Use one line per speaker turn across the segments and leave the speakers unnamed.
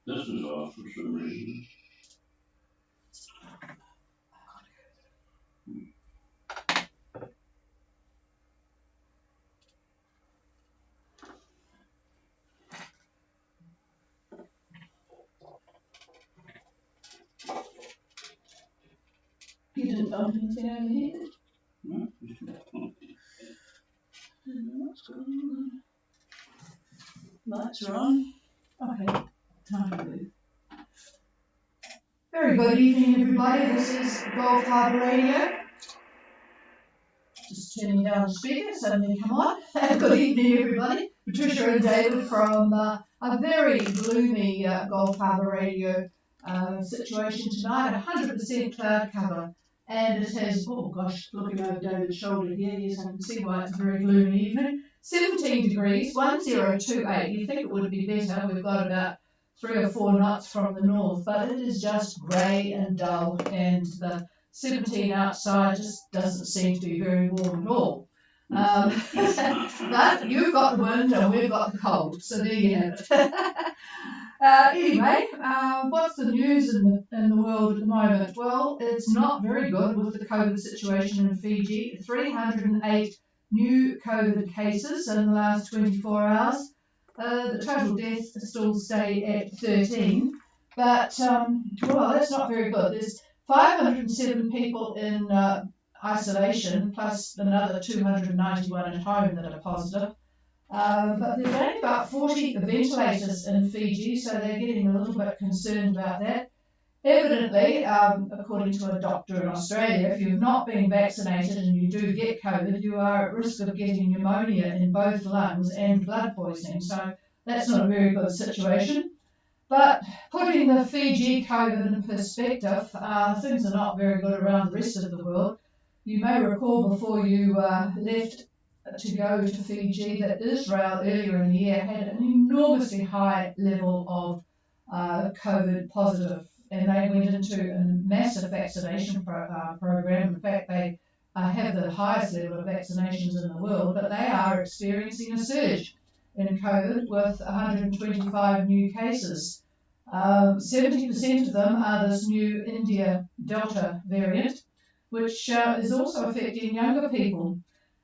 This is off for some reason.
You didn't bump anything over here?
No?
What's going on? Lights are on. Okay, time to move. Very good evening, everybody. This is Gulf Harbour Radio. Just turning down the speaker, suddenly come on. Good evening, everybody. Patricia and David from a very gloomy Gulf Harbour Radio situation tonight. 100% cloud cover. And it has, oh gosh, looking over David's shoulder here, yes, I can see why it's a very gloomy evening. 17 degrees, 1028. You'd think it would be better. We've got about 3 or 4 knots from the north, but it is just grey and dull, and the 17 outside just doesn't seem to be very warm at all. But you've got the wind and we've got the cold, so there you have it. Anyway, what's the news in the world at the moment? Well, it's not very good with the COVID situation in Fiji. 308 new COVID cases in the last 24 hours. The total deaths still stay at 13, but, well, that's not very good. There's 507 people in isolation, plus another 291 at home that are positive. But there's only about 40 ventilators in Fiji, so they're getting a little bit concerned about that. Evidently, according to a doctor in Australia, if you've not been vaccinated and you do get COVID, you are at risk of getting pneumonia in both lungs and blood poisoning. So that's not a very good situation. But putting the Fiji COVID in perspective, things are not very good around the rest of the world. You may recall before you left to go to Fiji that Israel earlier in the year had an enormously high level of COVID positive, and they went into a massive vaccination program. In fact, they have the highest level of vaccinations in the world, but they are experiencing a surge in COVID with 125 new cases. 70% of them are this new India Delta variant, which is also affecting younger people.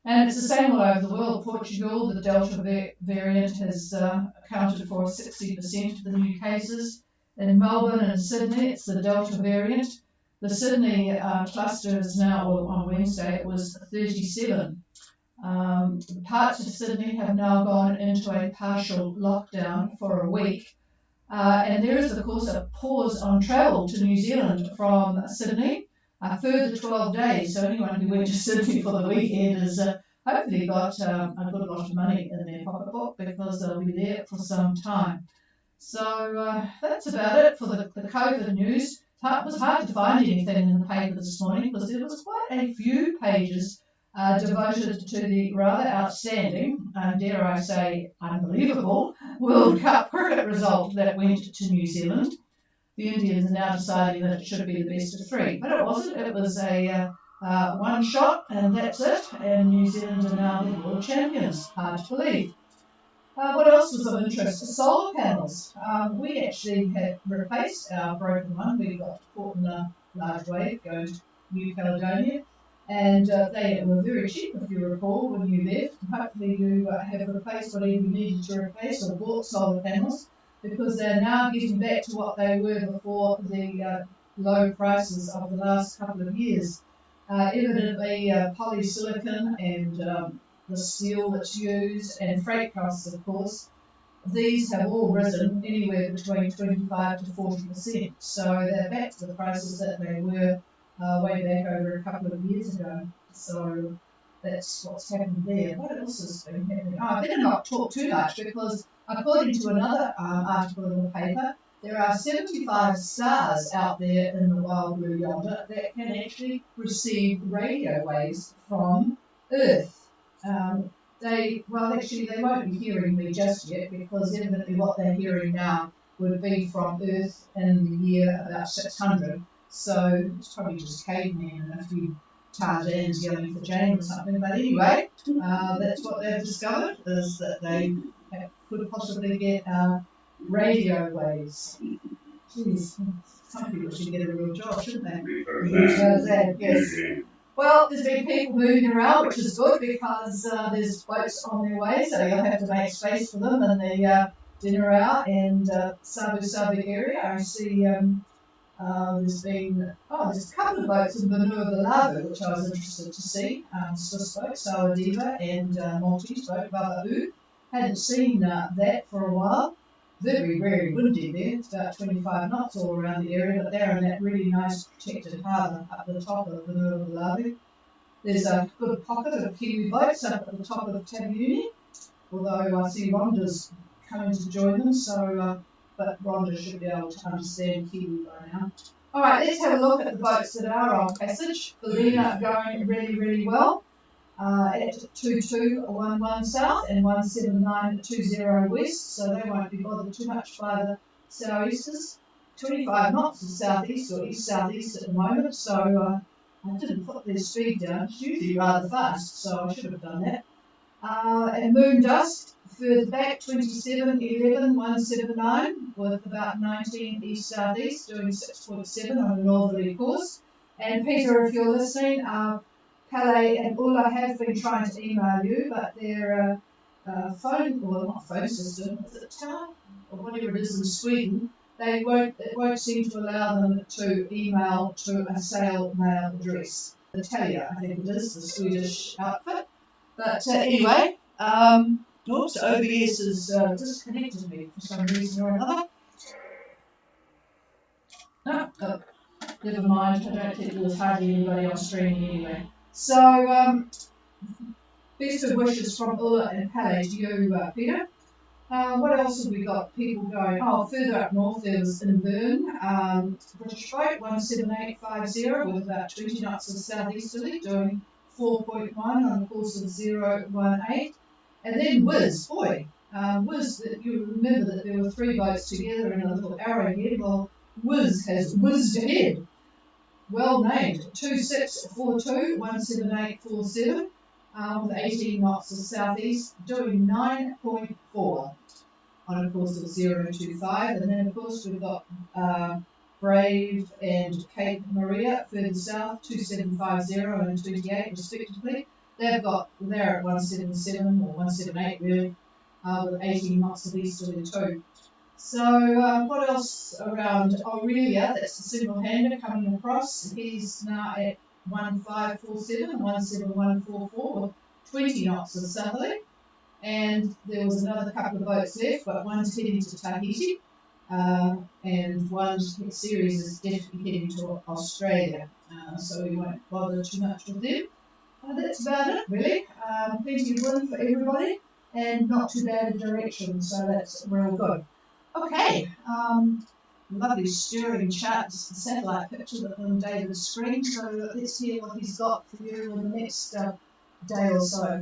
And it's the same all over the world. Portugal, the Delta variant has accounted for 60% of the new cases. In Melbourne and Sydney, it's the Delta variant. The Sydney cluster is now, well, on Wednesday, it was 37. Parts of Sydney have now gone into a partial lockdown for a week. And there is, of course, a pause on travel to New Zealand from Sydney. A further 12 days, so anyone who went to Sydney for the weekend has hopefully got a good lot of money in their pocketbook, because they'll be there for some time. So that's about it for the COVID news. It was hard to find anything in the paper this morning because there was quite a few pages devoted to the rather outstanding, dare I say unbelievable, World Cup cricket result that went to New Zealand. The Indians are now deciding that it should be the best of 3, but it wasn't. It was a one shot, and that's it. And New Zealand are now the world champions. Hard to believe. What else was of interest? Solar panels. We actually had replaced our broken one. We got caught in a large wave going to New Caledonia, and they were very cheap, if you recall, when you left. Hopefully you have replaced whatever you needed to replace or bought solar panels, because they're now getting back to what they were before the low prices of the last couple of years. Evidently, polysilicon and the steel that's used and freight costs, of course, these have all risen anywhere between 25 to 40%. So they're back to the prices that they were way back over a couple of years ago. So that's what's happened there. What else has been happening? I better not talk too much, because according to another article in the paper, there are 75 stars out there in the wild blue yonder that can actually receive radio waves from Earth. They won't be hearing me just yet, because evidently what they're hearing now would be from Earth in the year about 600. So it's probably just cavemen and a few Tarzans yelling for Jane or something. But anyway, that's what they've discovered, is that they could possibly get radio waves. Jeez, some people should get a real job, shouldn't they?
Tarzan.
Yes. Well, there's been people moving around, which is good because there's boats on their way, so you'll have to make space for them and the dinner out and Sabu area. I see there's a couple of boats in Harbour, which I was interested to see. Swiss boat, Sour Diva, and Maltese boat, Babahu. Hadn't seen that for a while. Very, very windy there. It's about 25 knots all around the area, but they're in that really nice protected harbour up the top of the Harbour. There's a good pocket of Kiwi boats up at the top of Tabiuni, although I see Rhonda's coming to join them, so but Rhonda should be able to understand Kiwi by now. All right, let's have a look at the boats that are on passage. Bellina going really, really well at 2211 south and 17920 west, so they won't be bothered too much by the southeasters. 25 knots of southeast or east-southeast at the moment, so I didn't put their speed down. It's usually rather fast, so I should have done that. And moon dust further back, 2711 179 with about 19 east-southeast, doing 6.7 on a northerly course. And Peter, if you're listening, Pele and Ulla have been trying to email you, but their not phone system, is it tower or whatever it is in Sweden, it won't seem to allow them to email to a sale mail address. Italia, I think it is, the Swedish outfit. But anyway, oops, OBS has disconnected me for some reason or another. Oh, never mind, I don't think there was hardly anybody on stream anyway. So, best of wishes from Ulla and Pele to you, Peter. What else have we got? People going, further up north there was Inburn, British boat, 17850 with about 20 knots of southeasterly, doing 4.1 on a course of 018. And then Wiz, Wiz, you remember that there were three boats together in a little arrowhead. Well, Wiz has whizzed ahead. Well named, 2642 17847. With 18 knots of southeast, doing 9.4 on a course of 025. And then, of course, we've got Brave and Cape Maria further south, 2750 and 28 respectively. They're at 177 or 178 really, with 18 knots of easterly too. So what else around Aurelia? That's the single-hander coming across. He's now at 1547 and 17144 with 20 knots of southerly. And there was another couple of boats left, but one's heading to Tahiti, and one series is definitely heading to Australia, so we won't bother too much with them. That's about it, really. Plenty of wind for everybody, and not too bad a direction, so that's real good. Okay, lovely stirring chart, just the satellite picture that on David's screen, so let's hear what he's got for you in the next day or so.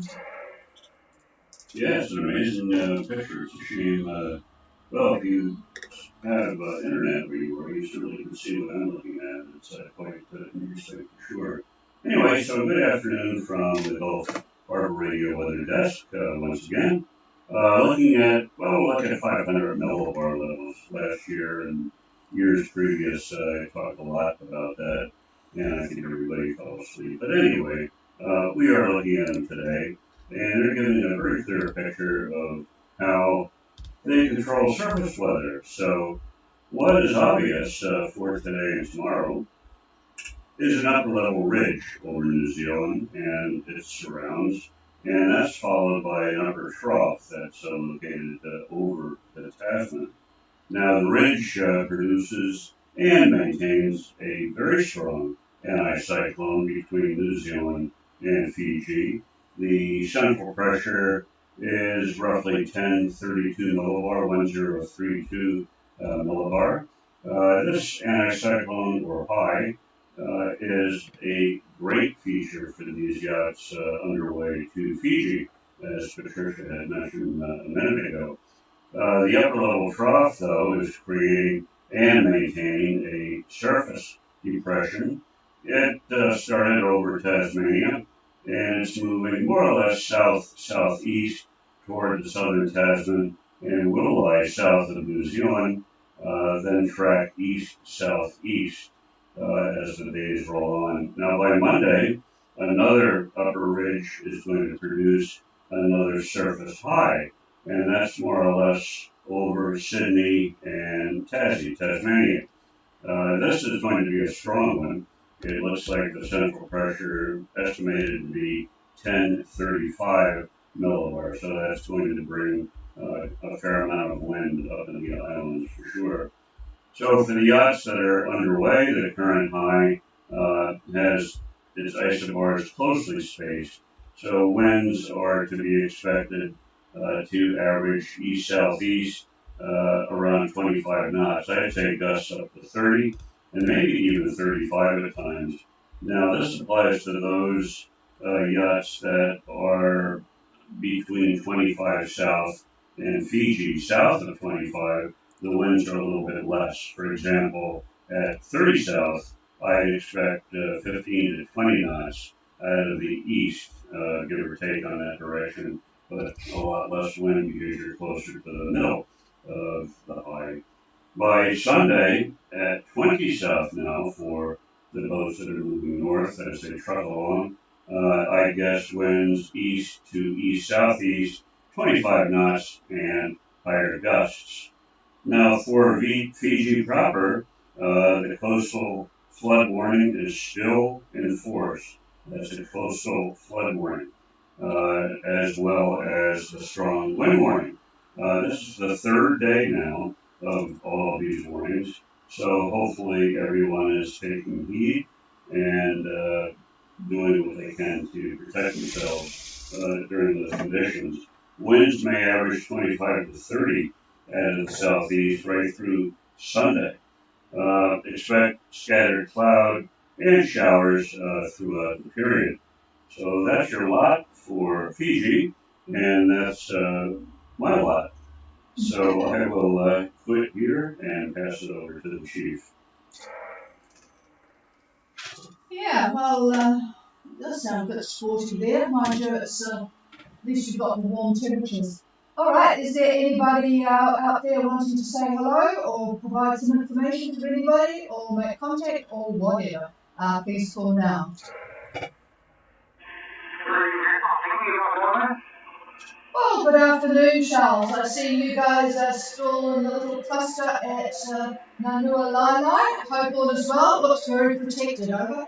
Yeah, it's an amazing picture. It's a shame. Well, if you have internet where you are, you certainly can see what I'm looking at. It's quite interesting for sure. Anyway, so good afternoon from the Gulf Harbour Radio Weather Desk once again. Looking at 500 millibar levels last year and years previous. I talked a lot about that, and I think everybody fell asleep. But anyway, we are looking at them today, and they're giving a very clear picture of how they control surface weather. So what is obvious for today and tomorrow is an upper level ridge over New Zealand and its surrounds, and that's followed by an upper trough that's located over the Tasman. Now the ridge produces and maintains a very strong anticyclone between New Zealand and Fiji. The central pressure is roughly 1032 millibar, 1032 millibar. This anticyclone, or high, is a great feature for these yachts underway to Fiji, as Patricia had mentioned a minute ago. The upper level trough, though, is creating and maintaining a surface depression. It started over Tasmania, and it's moving more or less southeast toward the southern Tasman and will lie south of New Zealand, then track east-southeast as the days roll on. Now, by Monday, another upper ridge is going to produce another surface high, and that's more or less over Sydney and Tasmania. This is going to be a strong one. It looks like the central pressure estimated to be 1035 millibars, so that's going to bring a fair amount of wind up in the islands for sure. So for the yachts that are underway, the current high has its isobars closely spaced, so winds are to be expected to average east-southeast around 25 knots. I'd say gusts up to 30 and maybe even 35 at times. Now this applies to those yachts that are between 25 south and Fiji south of 25. The winds are a little bit less. For example, at 30 south, I expect 15 to 20 knots out of the east, give or take on that direction, but a lot less wind because you're closer to the middle of the high. By Sunday, at 20 south now for the boats that are moving north as they trot along, I guess winds east to east-southeast, 25 knots and higher gusts. Now, for Fiji proper, the coastal flood warning is still in force. That's a coastal flood warning, as well as a strong wind warning. This is the third day now of all of these warnings, so hopefully everyone is taking heed and doing what they can to protect themselves during those conditions. Winds may average 25 to 30 out of the southeast right through Sunday. Expect scattered cloud and showers throughout the period. So that's your lot for Fiji, and that's my lot. So I will quit here and pass it over to the chief.
Yeah, well, it does sound a bit sporty there. Mind you, it's at least you've got the warm temperatures. All right, is there anybody out there wanting to say hello or provide some information to anybody or make contact or whatever? Please call now. Well, good afternoon, Charles. I see you guys are still in the little cluster at Nanua Lai. Hope all is well. Looks very protected, over.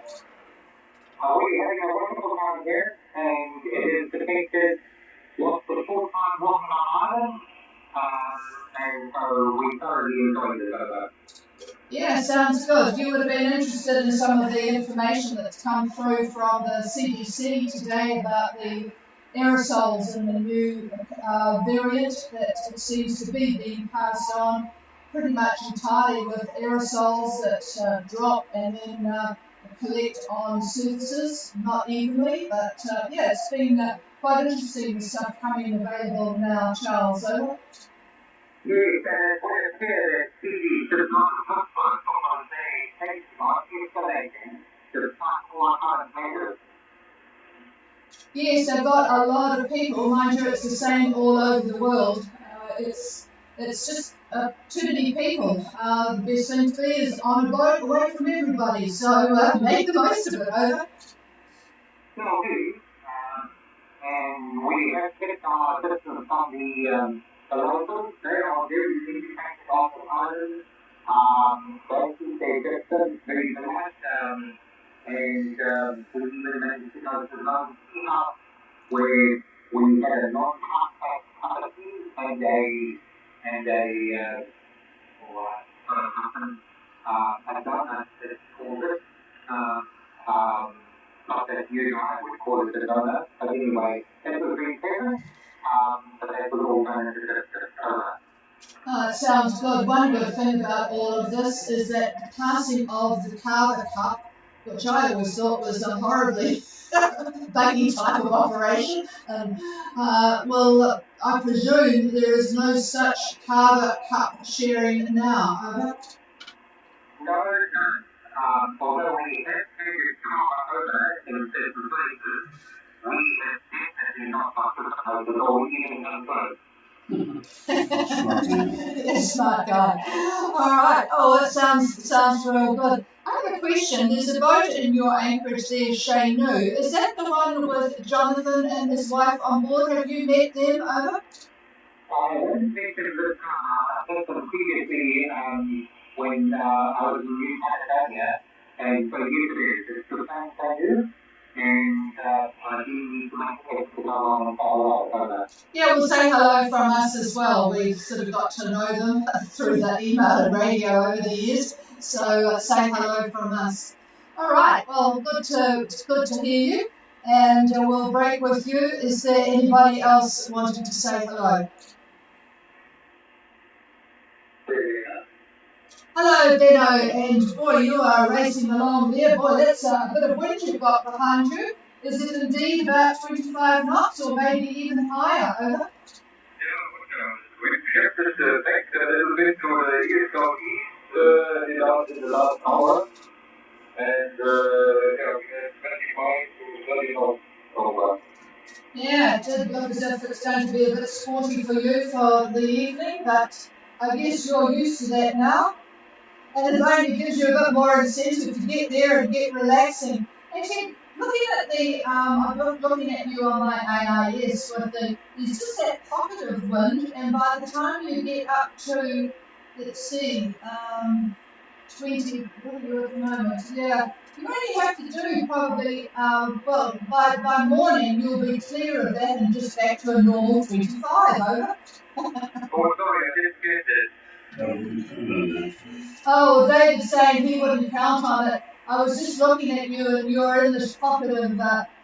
We're having a wonderful time here, and it is depicted what's the full time walking on island, and so we thoroughly enjoyed it over.
Yeah, sounds good. You would have been interested in some of the information that's come through from the CDC today about the aerosols and the new variant that it seems to be being passed on pretty much entirely with aerosols that drop and then collect on surfaces, not evenly, but yeah, it's been quite interesting, the stuff coming available now, Charles. Over.
Yes, and we're here that CD does not look for someone they take on installation to the platform on vendors.
Yes, I've got a lot of people, mind you, it's the same all over the world. It's just too many people. The best thing to be is on a boat away from everybody, so make the most of it, over.
Still do, and we have kept our distance from the locals. They are very independent of the others. They keep their distance very relaxed, and we even managed to go to London enough where we had a non-contact policy and a person, I don't know if it's called it, not that you and I would call it a donut, but anyway, it was very pleasant, but that was all done in
It sounds good. One good thing about all of this is that the passing of the Carver Cup, which I always thought was a horribly buggy type of operation, and well, I presume there is no such Carver Cup sharing now. Over.
No, although we have figured over in certain places, we have definitely not participated or even in those.
Smart man.
Smart guy. All right. Oh, it sounds real good. I have a question. There's a boat in your anchorage there, Shay Nu. Is that the one with Jonathan and his wife on board? Have you met them? Over?
I haven't mentioned this I met them previously when I was in New Caledonia, and so yes, it's the same thing, and I do need to make sure to go on and follow up.
Yeah, well, say hello from us as well. We've sort of got to know them through the email and radio over the years, so say hello from us. All right, well, it's good to hear you, and we'll break with you. Is there anybody else wanting to say hello? Hello, Benno, and boy, you are racing along there. Boy, that's a bit of wind you've got behind you. Is it indeed about 25 knots or maybe even higher? Over?
We've shifted back a little bit to the east southeast in the last hour, and we had 25 to 30 knots over.
Yeah, it did look as if it's going to be a bit sporty for you for the evening, but I guess you're used to that now. And it only gives you a bit more incentive to get there and get relaxing. Actually, looking at I'm looking at you on my AIS with there's just that pocket of wind, and by the time you get up to, let's see, 20, what are you at the moment? Yeah, you only have to do probably, by morning you'll be clear of that and just back to a normal 25, over.
Oh, sorry, I didn't get it.
Oh, David's saying he wouldn't count on it. I was just looking at you and you're in this pocket of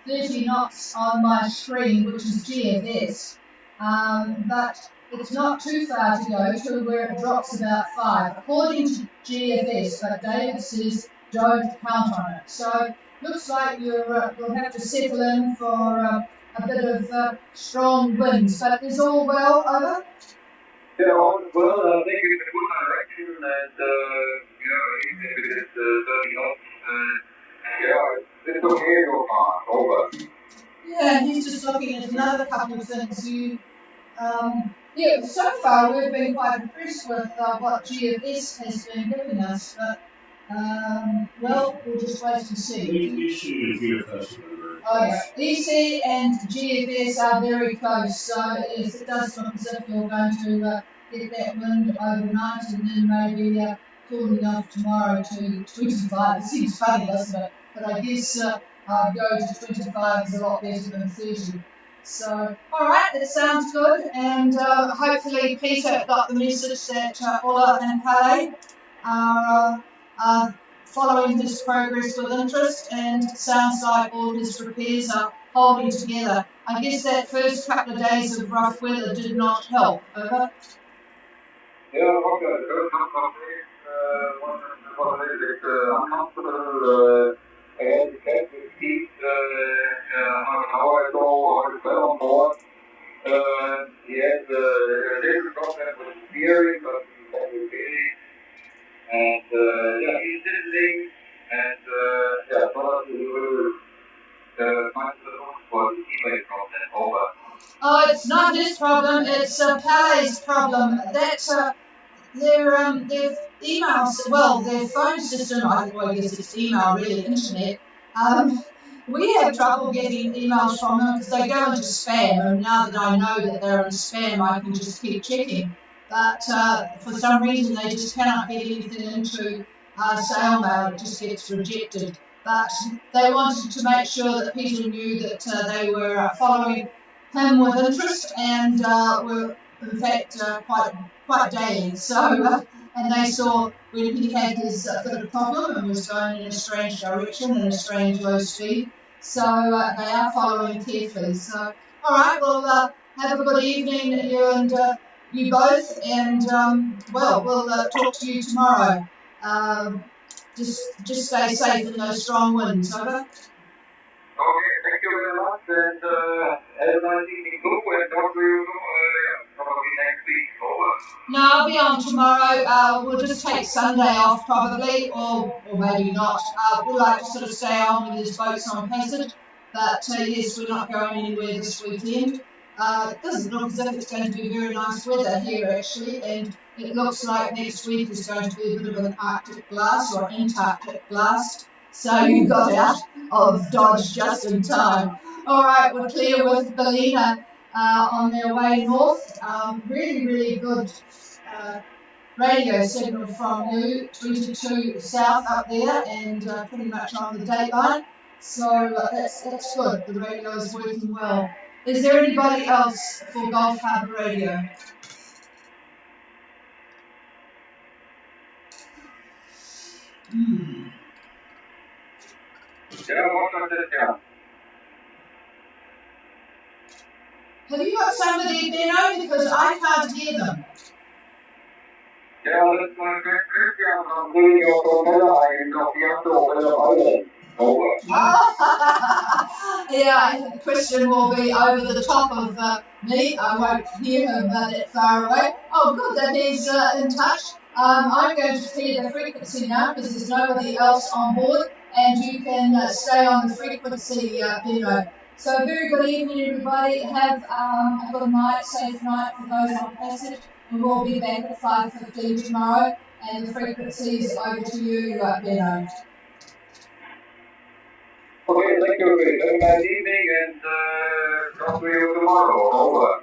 30 knots on my screen, which is GFS. But it's not too far to go to where it drops about 5, according to GFS, but David says don't count on it. So looks like you'll have to settle in for a bit of strong winds. But is all well, over?
Yeah, all is well. I think it's a good direction, and even if it is 30 knots, it's okay so far. Over.
Yeah, he's just looking at another couple of things. So far we've been quite impressed with what GFS has been giving us, but we'll just wait and see. Oh yeah, EC and GFS are very close, so yes, it does look as if you're going to get that wind overnight and then maybe cooling off tomorrow to 25. It seems funny, doesn't it? But I guess go to 25 is a lot better than 30. So, all right, it sounds good, and hopefully Peter got the message that Ola and Pele are following his progress with interest, and it sounds like all his repairs are holding together. I guess that first couple of days of rough weather did not help, over?
Yeah, okay, the first couple of days, one of it's uncomfortable, I had to check with Pete half an hour ago, I was well on board. He had a little problem with the steering, but he got okay. And he's listening, and probably he will find the solution for the teammate problem. Over.
Oh, it's not his problem, it's Pele's problem. That their emails, well, their phone system, I guess it's email, really, internet. We have trouble getting emails from them because they go into spam, and now that I know that they're in spam, I can just keep checking. But for some reason, they just cannot get anything into sale mail, it just gets rejected. But they wanted to make sure that Peter knew that they were following him with interest and were, in fact, quite daily. So, and they saw when he had his bit of problem and was going in a strange direction and a strange low speed. So they are following carefully. So, all right, well, have a good evening, you both, and we'll talk to you tomorrow. Just stay safe in those strong winds. Over.
Okay, thank you very much, and have a nice evening too, and talk to you probably next week. Over.
No, I'll be on tomorrow. We'll just take Sunday off probably, or maybe not. We like to sort of stay on when there's boats on passage, but yes, we're not going anywhere this weekend. It doesn't look as if it's going to be very nice weather here actually, and it looks like next week is going to be a bit of an Arctic blast or Antarctic blast. So you got out of Dodge just in time. All right, we're clear with Ballina on their way north. Really, really good radio signal from you, 22 south up there, and pretty much on the dateline. So that's good. The radio is working well. Is there anybody else for Gulf Harbour Radio? Have you got somebody, Benno? Because I can't hear them. Yeah, Christian will be over the top of me. I won't hear him that far away. Oh, good that he's in touch. I'm going to clear the frequency now because there's nobody else on board, and you can stay on the frequency, Benno. So very good evening, everybody. Have a good night, safe night for those on passage, and we'll be back at 5:15 tomorrow. And the frequency is over to you, Benno.
Okay, thank you. Have a nice evening and talk to you tomorrow. Over.